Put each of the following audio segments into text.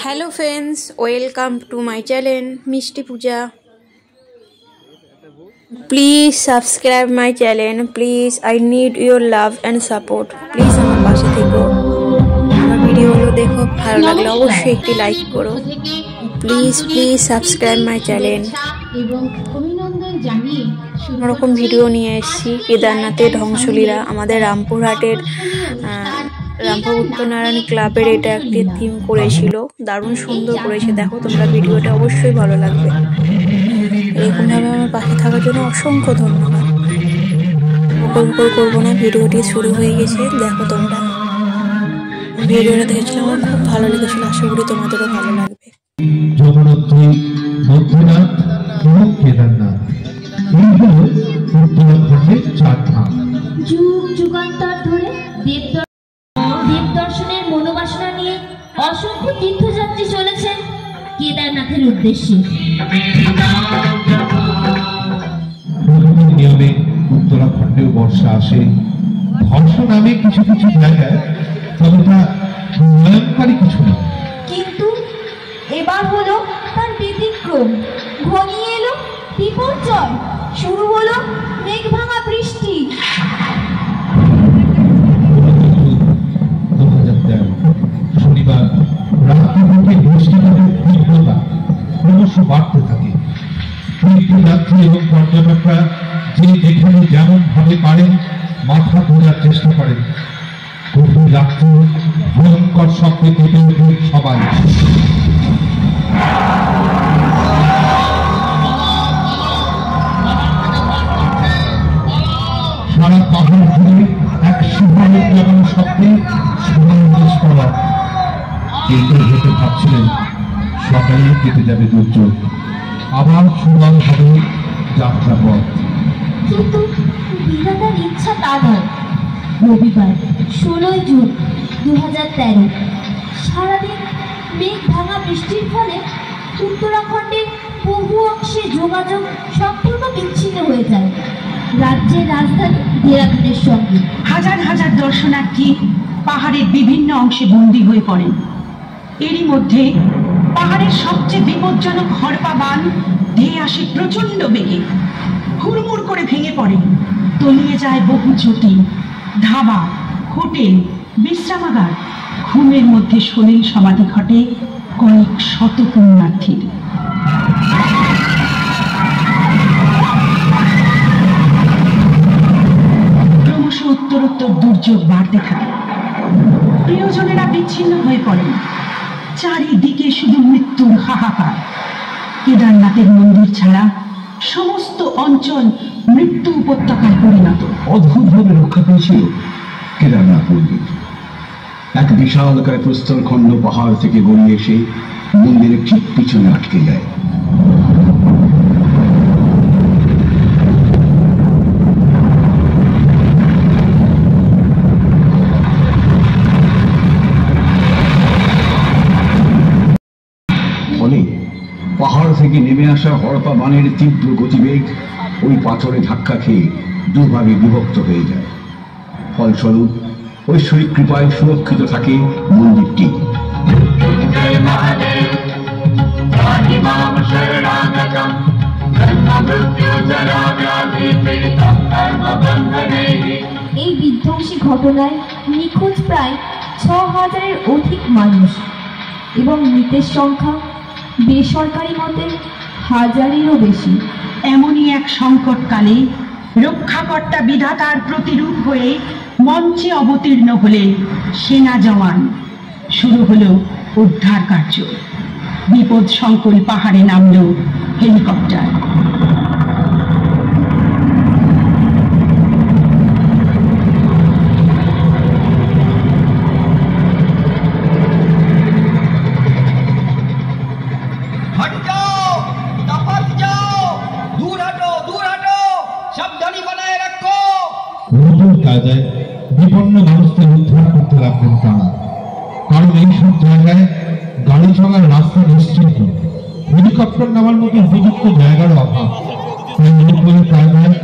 Hello friends, welcome to my channel Mishti Puja. Please subscribe my channel. Please, I need your love and support. Please আমার পাশে থেকো। আমার ভিডিওগুলো দেখো, ভালো লাগলে অবশ্যই একটি লাইক করো। Please subscribe my channel. এরকম ভিডিও নিয়ে এসেছি কেদারনাথের ধ্বংসলীলা। আমাদের রামপুরহাটের রামপুর উত্তরনারায়ণ ক্লাবের এটা একটি থিম করেছিল, দারুণ সুন্দর করেছে। দেখো তোমরা ভিডিওটা অবশ্যই ভালো লাগবে। এরকমভাবে আমার পাশে থাকার জন্য অসংখ্য ধন্যবাদ। বকর করবো না, ভিডিওটি শুরু হয়ে গেছে। দেখো তোমরা ভিডিওটা দেখেছিলাম, আমার খুব ভালো লেগেছিল। আশা করি তোমাদেরও ভালো লাগবে। যমুনোত্রী, বদ্রীনাথ এবং কেদারনাথ এই হল উত্তরাখণ্ডের চার ধাম। যুগ যুগান্তর ধরে দেব দর্শনের মনোবাসনা নিয়ে অসংখ্য তীর্থযাত্রী চলেছেন কেদারনাথের উদ্দেশ্যে। নিয়মে উত্তরাখণ্ডেও বর্ষা আসে। ধর্ষণ নামে কিছু কিছু জায়গায়, তবে তা ভয়ঙ্করী কিছু না। কিন্তু এবার হলো তার ব্যতিক্রম। ঘনিয়ে এলো বিপর্যয়, শুরু হলো মেঘ ভাঙা বৃষ্টি। 2013 শনিবার রাত্রি থেকে বৃষ্টিপাতের তীব্রতা ক্রমশ বাড়তে থাকে। তীর্থযাত্রী এবং পর্যটকরা যে যেখানে যেমন ভাবে পারেন মাথা ধরার চেষ্টা করেন। গভীর রাত্রি ভয়ঙ্কর শব্দে কেঁপে ওঠে সবাই। সারা পাহাড় জুড়ে এক সিংহের যেমন শব্দে বিস্ফোরণ। কেটে হেঁটে ভাবছিলেন সকালে কেটে যাবে দুর্যোগ, আবার সুন্দর হবে যাত্রাপথ। কিন্তু বিধাতার ইচ্ছা তা নয়। রবিবার 16 জুন 2013 সারাদিন মেঘ ভাঙা বৃষ্টির ফলে উত্তরাখণ্ডের বহু অংশে যোগাযোগ সম্পূর্ণ বিচ্ছিন্ন হয়ে যায় রাজ্যের রাজধানী দেরাদুনের সঙ্গে। হাজার হাজার দর্শনার্থী পাহাড়ের বিভিন্ন অংশে বন্দী হয়ে পড়েন। এরই মধ্যে পাহাড়ের সবচেয়ে বিপজ্জনক হরপা বাঁধ ধেয়ে আসে প্রচন্ড বেগে, হুড়মুড় করে ভেঙে পড়ে। তলিয়ে যায় বহু চটি, ধাবা, হোটেল, বিশ্রামাগার। ঘুমের মধ্যে সলিল সমাধি ঘটে কয়েক শত পুণ্যার্থীর। ক্রমশ উত্তরোত্তর দুর্যোগ বাড়তে থাকে। প্রিয়জনেরা বিচ্ছিন্ন হয়ে পড়েন। চারিদিকে শুধু মৃত্যুর হাহাকার। কেদারনাথের মন্দির ছাড়া সমস্ত অঞ্চল মৃত্যু উপত্যকায় পরিণত। অদ্ভুতভাবে রক্ষা পেয়েছিল কেদারনাথ মন্দির। এক বিশালকায় প্রস্তরখণ্ড পাহাড় থেকে গড়িয়ে এসে মন্দিরের ঠিক পিছনে আটকে যায়। ফলে পাহাড় থেকে নেমে আসা হরপা বানের তীব্র গতিবেগ ওই পাথরে ধাক্কা খেয়ে দুভাগে বিভক্ত হয়ে যায়। ফলস্বরূপ ঐশ্বরিক কৃপায় সুরক্ষিত থাকে মন্দিরটি। এই বিধ্বংসী ঘটনায় নিখোঁজ প্রায় 6000-এর অধিক মানুষ এবং মৃতের সংখ্যা বেসরকারি মতে 1000-এরও বেশি। এমনই এক সংকটকালে রক্ষাকর্তা বিধাতার প্রতিরূপ হয়ে মঞ্চে অবতীর্ণ হলেন সেনা জওয়ান। শুরু হলো উদ্ধার কার্য। বিপদ সংকুল পাহাড়ে নামল হেলিকপ্টার। কায়দায় বিপন্ন মানুষদের উদ্ধার করতে লাগবেন তারা। কারণ এইসব জায়গায় গাড়ি চলার রাস্তা নিশ্চিত, হেলিকপ্টার নামার মতো উপযুক্ত জায়গার অভাব। কায়দায়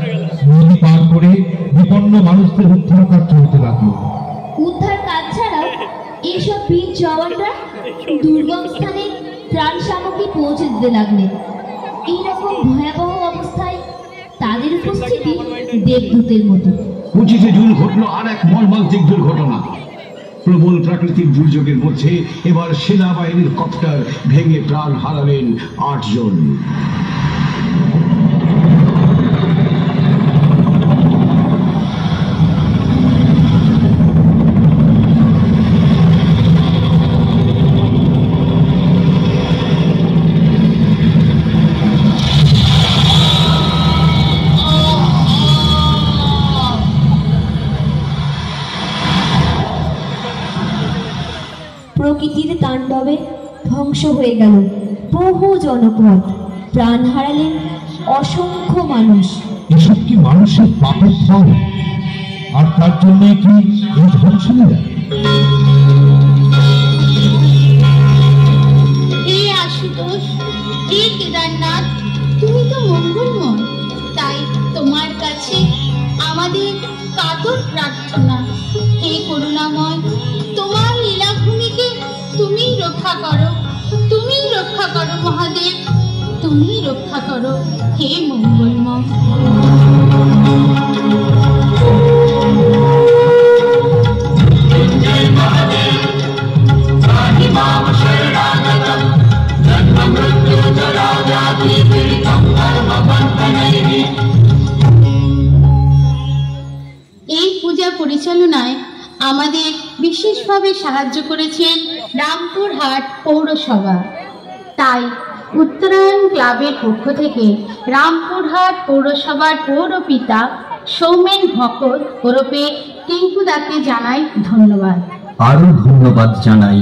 নদী পার করে বিপন্ন মানুষদের উদ্ধার কাজ চলতে লাগলো। উদ্ধার কাজ ছাড়াও এইসব বীর জওয়ানরা দুর্গম স্থানে ত্রাণ সামগ্রী পৌঁছে দিতে লাগলেন। এইরকম ভয়াবহ অবস্থায় তাদের উপস্থিতি দেবদূতের মতো। 25শে জুন ঘটল আর এক মর্মান্তিক দুর্ঘটনা। প্রবল প্রাকৃতিক দুর্যোগের মধ্যে এবার সেনাবাহিনীর কপ্টার ভেঙে প্রাণ হারালেন 8 জন। প্রকৃতির তাণ্ডবে ধ্বংস হয়ে গেল বহু জনপদ, প্রাণ হারালেন অসংখ্য মানুষ। এসব কি মানুষের পাপের ফল? আর তার জন্যই কি এই ধ্বংসলীলা? হে আশুতোষ, হে কেদারনাথ, তুমি তো মঙ্গলময়, তাই তোমার কাছে আমাদের কাতর প্রার্থনা। হে করুণাময়, তোমার লীলাভূমিকে তুমি রক্ষা করো, তুমি রক্ষা করো মহাদেব, তুমি রক্ষা করো হে মঙ্গলময়। এই পূজা পরিচালনায় আমাদের বিশেষভাবে সাহায্য করেছেন রামপুরহাট পৌরসভা। তাই উত্তরায়ণ ক্লাবের পক্ষ থেকে রামপুরহাট পৌরসভার পৌরপিতা সৌমেন ভকত ওরফে টিঙ্কুদাকে জানাই ধন্যবাদ। আরো ধন্যবাদ জানাই